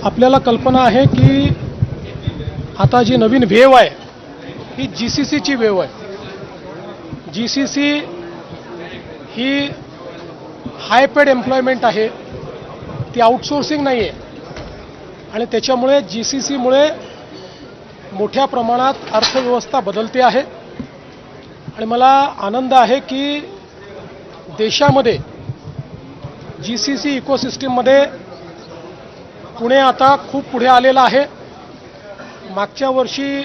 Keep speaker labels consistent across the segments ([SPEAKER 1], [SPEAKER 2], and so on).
[SPEAKER 1] आपल्याला कल्पना आहे की आता जी नवीन वेव्ह आहे ही जीसीसीची वेव्ह आहे। जीसीसी ही हाय पेड एम्प्लॉयमेंट आहे, ती आउटसोर्सिंग नाही आहे आणि त्याच्यामुळे जीसीसीमुळे मोठ्या प्रमाणात अर्थव्यवस्था बदलते आहे आणि मला आनंद आहे की देशामध्ये जीसीसी इकोसिस्टीममध्ये पुणे आता खूप पुढे आलेलं आहे। मागच्या वर्षी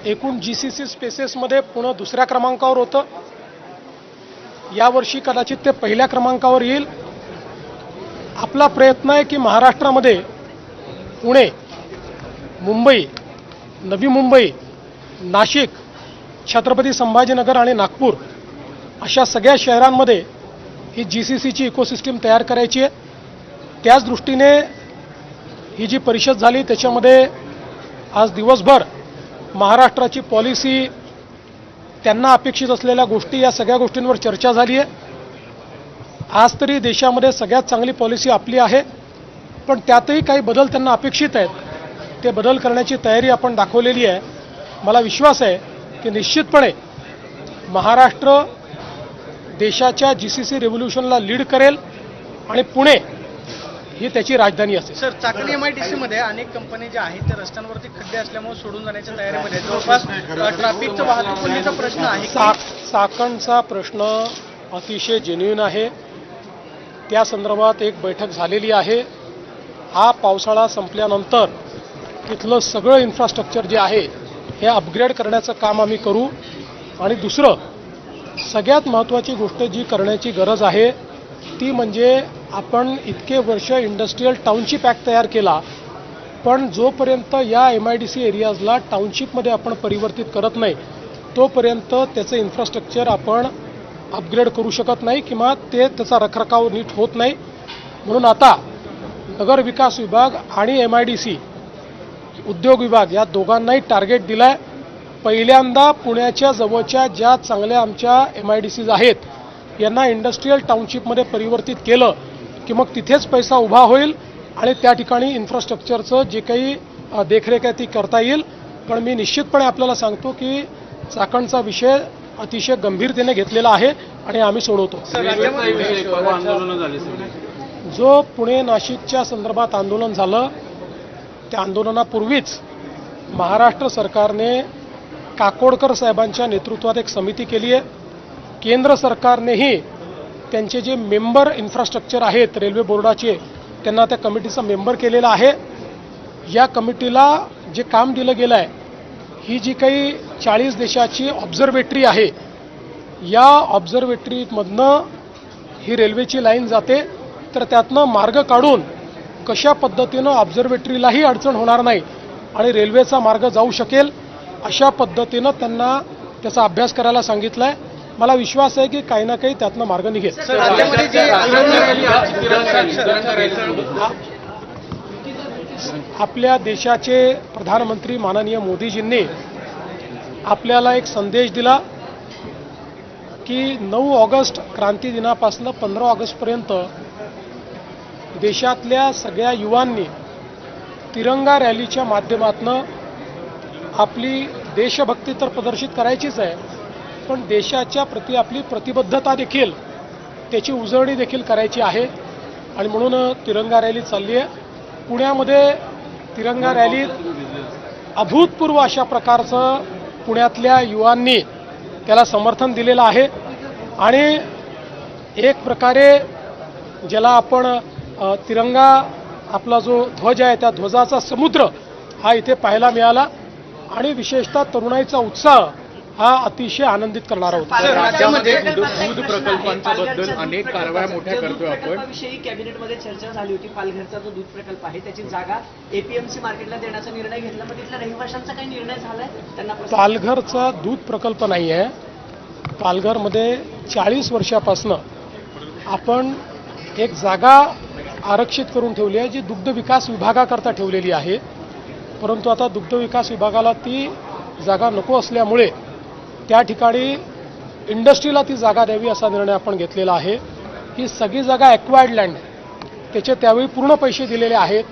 [SPEAKER 1] एकूण जीसीसी स्पेसेसमध्ये पुणे दुसऱ्या क्रमांकावर होतं, यावर्षी कदाचित ते पहिल्या क्रमांकावर येईल। आपला प्रयत्न आहे की महाराष्ट्रामध्ये पुणे, मुंबई, नवी मुंबई, नाशिक, छत्रपती संभाजीनगर आणि नागपूर अशा सगळ्या शहरांमध्ये ही जीसीसीची इकोसिस्टीम तयार करायची आहे। त्याच दृष्टीने ही जी परिषद झाली त्याच्यामध्ये आज दिवसभर महाराष्ट्राची पॉलिसी, त्यांना अपेक्षित असलेल्या गोष्टी, या सगळ्या गोष्टींवर चर्चा झाली आहे। आज तरी देशामध्ये सगळ्यात चांगली पॉलिसी आपली आहे, पण त्यातही काही बदल त्यांना अपेक्षित आहेत, ते बदल करण्याची तयारी आपण दाखवलेली आहे। मला विश्वास आहे की निश्चितपणे महाराष्ट्र देशाच्या जीसीसी रेव्होल्यूशनला लीड करेल आणि पुणे ही त्याची राजधानी असेल।
[SPEAKER 2] सर, चाकण MIDC मध्ये अनेक कंपनी ज्या आहेत त्या रस्त्यांवरती खड्डे असल्यामुळे सोडून जाण्याच्या तयारीमध्ये आहेत। जवळपास ट्रॅफिकचा वाहतूक कोंडीचा प्रश्न आहे।
[SPEAKER 1] चाकणचा प्रश्न अतिशय जेन्युइन आहे, त्या संदर्भात एक बैठक झालेली आहे। हा पावसाळा संपल्यानंतर तिथलं सगळं इन्फ्रास्ट्रक्चर जे आहे हे अपग्रेड करण्याचं काम आम्ही करू आणि दुसरं सगळ्यात महत्त्वाची गोष्ट जी करण्याची गरज आहे ती म्हणजे आपण इतके वर्ष इंडस्ट्रियल टाउनशिप ॲक्ट तयार केला, पण जोपर्यंत या MIDC एरियाजला टाउनशिपमध्ये आपण परिवर्तित करत नाही तोपर्यंत त्याचं इन्फ्रास्ट्रक्चर आपण अपग्रेड करू शकत नाही किंवा त्याचा रखरखाव नीट होत नाही। म्हणून आता नगर विकास विभाग आणि MIDC उद्योग विभाग या दोघांनाही टार्गेट दिलं आहे। पहिल्यांदा पुण्याच्या जवळच्या ज्या चांगल्या आमच्या MIDCs आहेत यांना इंडस्ट्रियल टाउनशिपमध्ये परिवर्तित केलं की मग तिथेच पैसा उभा होईल आणि त्या ठिकाणी इन्फ्रास्ट्रक्चरचं जे काही देखरेख आहे ती करता येईल। पण मी निश्चितपणे आपल्याला सांगतो की चाकणचा विषय अतिशय गंभीरतेने घेतलेला आहे आणि आम्ही सोडवतो। जो पुणे नाशिकच्या संदर्भात आंदोलन झालं त्या आंदोलनापूर्वीच महाराष्ट्र सरकारने काकोडकर साहेबांच्या नेतृत्वात एक समिती केली आहे। केंद्र सरकारनेही त्यांचे जे मेंबर इन्फ्रास्ट्रक्चर आहेत रेल्वे बोर्डाचे त्यांना त्या कमिटीचा मेंबर केलेला आहे। या कमिटीला जे काम दिलं गेलं आहे, ही जी काही 40 देशाची ऑब्झर्वेटरी आहे, या ऑब्झर्वेटरीमधनं ही रेल्वेची लाईन जाते, तर त्यातनं मार्ग काढून कशा पद्धतीनं ऑब्झर्वेटरीलाही अडचण होणार नाही आणि रेल्वेचा मार्ग जाऊ शकेल अशा पद्धतीनं त्यांना त्याचा अभ्यास करायला सांगितलं आहे। मला विश्वास आहे की काही ना काही त्यातनं मार्ग निघेल। आपल्या देशाचे प्रधानमंत्री माननीय मोदीजींनी आपल्याला एक संदेश दिला की 9 ऑगस्ट क्रांती दिनापासून 15 ऑगस्टपर्यंत देशातल्या सगळ्या युवांनी तिरंगा रॅलीच्या माध्यमातून आपली देशभक्ती तर प्रदर्शित करायचीच आहे, पण देशाच्या प्रती आपली प्रतिबद्धता देखील, त्याची उजळणी देखील करायची आहे आणि म्हणून तिरंगा रॅली चालली आहे। पुण्यामध्ये तिरंगा रॅलीत अभूतपूर्व अशा प्रकारचं पुण्यातल्या युवांनी त्याला समर्थन दिलेलं आहे आणि एक प्रकारे ज्याला आपण तिरंगा आपला जो ध्वज आहे त्या ध्वजाचा समुद्र हा इथे पाहायला मिळाला आणि विशेषतः तरुणाईचा उत्साह हा अतिशय आनंदित करणारा होता।
[SPEAKER 3] राज्यामध्ये दूध प्रकल्पांबद्दल अनेक कारवाया मोठ्या करतोय आपण।
[SPEAKER 4] विषयी कॅबिनेटमध्ये चर्चा झाली होती। पालघरचा जो दूध प्रकल्प आहे त्याची जागा APMC मार्केटला देण्याचा निर्णय घेतला, पण तिथल्या रहिवाशांचा काही निर्णय झालाय? त्यांना
[SPEAKER 1] पालघरचा दूध प्रकल्प नाही आहे। पालघरमध्ये 40 वर्षापासून आपण एक जागा आरक्षित करून ठेवली आहे जी दुग्ध विकास विभागाकरता ठेवलेली आहे, परंतु आता दुग्ध विकास विभागाला ती जागा नको असल्यामुळे त्या ठिकाणी इंडस्ट्रीला ती जागा द्यावी असा निर्णय आपण घेतलेला आहे। ही सगळी जागा ॲक्वायर्ड लँड आहे, त्याचे त्यावेळी पूर्ण पैसे दिलेले आहेत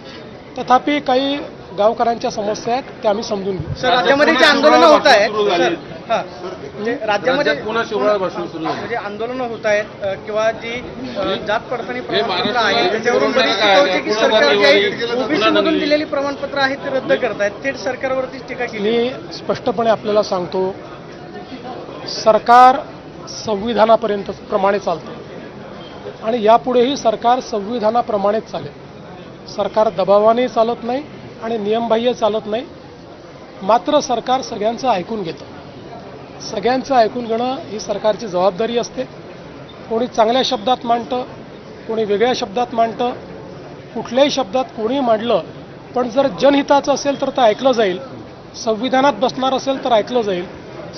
[SPEAKER 1] तथापि काही गावकऱ्यांच्या समस्या आहेत त्या आम्ही समजून घेऊ.
[SPEAKER 2] सर राज्यामध्ये जे आंदोलनं होत आहेत सर हां म्हणजे राज्यामध्ये
[SPEAKER 3] पुन्हा शिवराळ भाषण सुरू झालं.
[SPEAKER 2] म्हणजे आंदोलनं होत आहेत किंवा जी जात पडताळणी प्रमाणपत्र आहे त्याच्यावरून बरीच टीका होते की सरकार जे आहे ओबीसी मधून दिलेली प्रमाणपत्र आहेत ते रद्द करतायत. थेट सरकारवरतीच टीका केली.
[SPEAKER 1] मी स्पष्टपणे आपल्याला सांगतो, सरकार संविधानापर्यंत प्रमाणे चालतं आणि यापुढेही सरकार संविधानाप्रमाणेच चालेल. सरकार दबावाने चालत नाही आणि नियमबाह्य चालत नाही. मात्र सरकार सगळ्यांचं ऐकून घेतं. सगळ्यांचं ऐकून घेणं ही सरकारची जबाबदारी असते. कोणी चांगल्या शब्दात मांडतं, कोणी वेगळ्या शब्दात मांडतं. कुठल्याही शब्दात कोणी मांडलं पण जर जनहिताचं असेल तर ते ऐकलं जाईल. संविधानात बसणार असेल तर ऐकलं जाईल.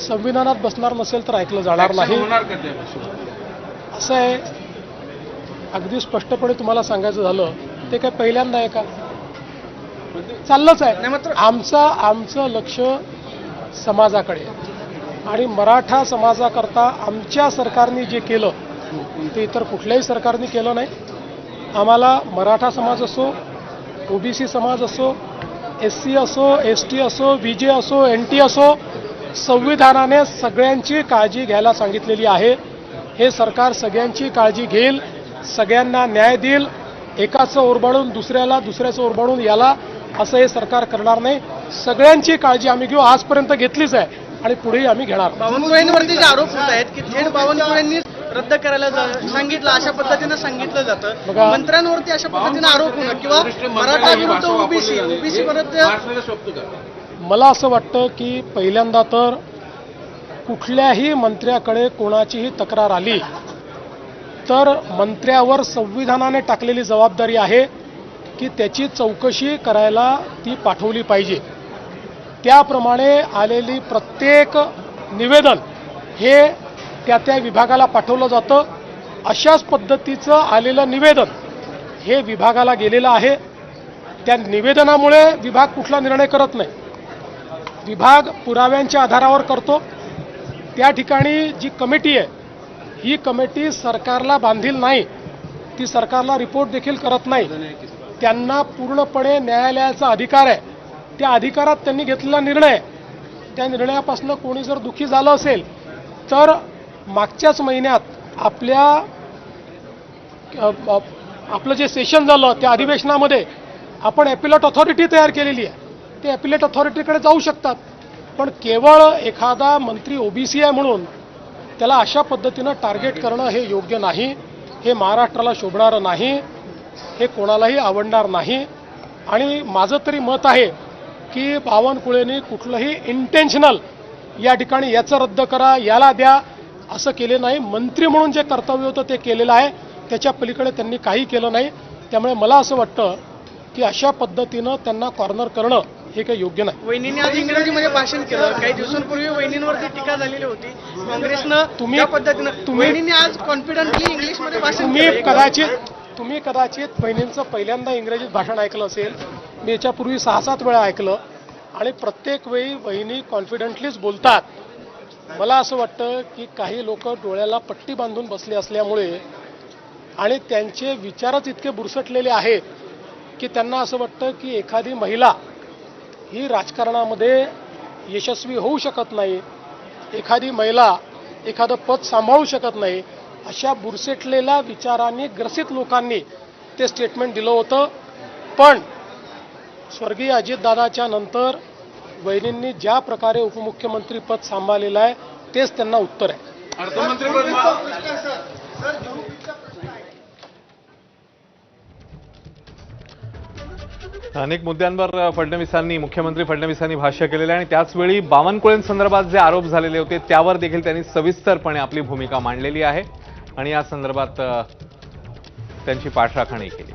[SPEAKER 1] संविधानात बसणार नसेल तर ऐकलं जाणार नाही.
[SPEAKER 3] होणार का त्या?
[SPEAKER 1] असं आहे, अगदी स्पष्टपणे तुम्हाला सांगायचं झालं ते काय पहिल्यांदा आहे का? चाललंच आहे.
[SPEAKER 2] नाही मात्र
[SPEAKER 1] आमचं लक्ष समाजाकडे आहे आणि मराठा समाजाकरता आमच्या सरकारने जे केलं ते इतर कुठल्याही सरकारने केलं नाही. आम्हाला मराठा समाज असो, ओबीसी समाज असो, SC असो, ST असो, VJ असो, NT असो, संविधानाने सगळ्यांची काळजी घ्यायला सांगितलेली आहे. हे सरकार सगळ्यांची काळजी घेईल, सगळ्यांना न्याय देईल. एकाचं ओरबाडून दुसऱ्याला, दुसऱ्याचं ओरबाडून याला असं हे सरकार करणार नाही. सगळ्यांची काळजी आम्ही घेऊ, आजपर्यंत घेतलीच आहे आणि पुढेही आम्ही घेणार.
[SPEAKER 2] बावनकुळेंवरती जे आरोप होत आहेत की थेट बावनकुळेंनी रद्द करायला सांगितलं अशा पद्धतीनं सांगितलं जातं.
[SPEAKER 1] बघा,
[SPEAKER 2] मंत्र्यांवरती अशा पद्धतीनं आरोप होणं किंवा मराठा विरुद्ध ओबीसी विरुद्ध
[SPEAKER 1] मला असं वाटतं की पहिल्यांदा तर कुठल्याही मंत्र्याकडे कोणाचीही तक्रार आली तर मंत्र्यावर संविधानाने टाकलेली जबाबदारी आहे की त्याची चौकशी करायला ती पाठवली पाहिजे. त्याप्रमाणे आलेली प्रत्येक निवेदन हे त्या विभागाला पाठवलं जातं. अशाच पद्धतीचं आलेलं निवेदन हे विभागाला गेलेलं आहे. त्या निवेदनामुळे विभाग कुठला निर्णय करत नाही. विभाग पुराव्यांच्या आधारावर करतो. त्या ठिकाणी जी कमिटी आहे ही कमिटी सरकारला बांधील नाही. ती सरकारला रिपोर्ट देखील करत नाही. त्यांना पूर्णपणे न्यायालयाचा अधिकार आहे. त्या अधिकारात त्यांनी घेतलेला निर्णय, त्या निर्णयापासून कोणी जर दुःखी झालं असेल तर मागच्याच महिन्यात आपलं जे सेशन झालं त्या अधिवेशनामध्ये आपण ॲपिलेट ऑथॉरिटी तयार केलेली आहे. ते ॲपिलेट ऑथॉरिटीकडे जाऊ शकतात. पण केवळ एखादा मंत्री ओबीसी आहे म्हणून त्याला अशा पद्धतीनं टार्गेट करणं हे योग्य नाही. हे महाराष्ट्राला शोभणारं नाही. हे कोणालाही आवडणार नाही. आणि माझं तरी मत आहे की बावनकुळेंनी कुठलंही इंटेन्शनल या ठिकाणी याचं रद्द करा, याला द्या असं केले नाही. मंत्री म्हणून जे कर्तव्य होतं ते केलेलं आहे. त्याच्या पलीकडे त्यांनी काही केलं नाही. त्यामुळे मला असं वाटतं की अशा पद्धतीनं त्यांना कॉर्नर करणं हे काही योग्य नाही.
[SPEAKER 2] वहिनींनी आज इंग्रजीमध्ये भाषण केलं. काही दिवसांपूर्वी वहिनींवरती टीका झालेली होती. काँग्रेसनं त्या पद्धतीनं वहिनींनी आज कॉन्फिडंटली इंग्लिशमध्ये भाषण केलं.
[SPEAKER 1] तुम्ही कदाचित बहिणींचं पहिल्यांदा इंग्रजीत भाषण ऐकलं असेल. मी याच्यापूर्वी 6-7 वेळा ऐकलं आणि प्रत्येक वेळी बहिणी कॉन्फिडंटलीच बोलतात. मला असं वाटतं की काही लोक डोळ्याला पट्टी बांधून बसले असल्यामुळे आणि त्यांचे विचारच इतके बुरसटलेले आहेत की त्यांना असं वाटतं की एखादी महिला ही राजकारणामध्ये यशस्वी होऊ शकत नाही, एखादी महिला एखादं पद सांभाळू शकत नाही. अशा बुरसटलेल्या विचारांनी ग्रसित लोकांनी ते स्टेटमेंट दिलं होतं. पण स्वर्गीय अजितदादाच्या नंतर वहिनींनी ज्या प्रकारे उपमुख्यमंत्री पद सांभाळलेलं आहे तेच त्यांना उत्तर आहे.
[SPEAKER 5] अनेक मुद्द्यांवर मुख्यमंत्री फडणवीसांनी भाष्य केलेलं आहे आणि त्याचवेळी बावनकुळेंसंदर्भात जे आरोप झालेले होते त्यावर देखील त्यांनी सविस्तरपणे आपली भूमिका मांडलेली आहे आणि या संदर्भात त्यांची पाठराखणही केली.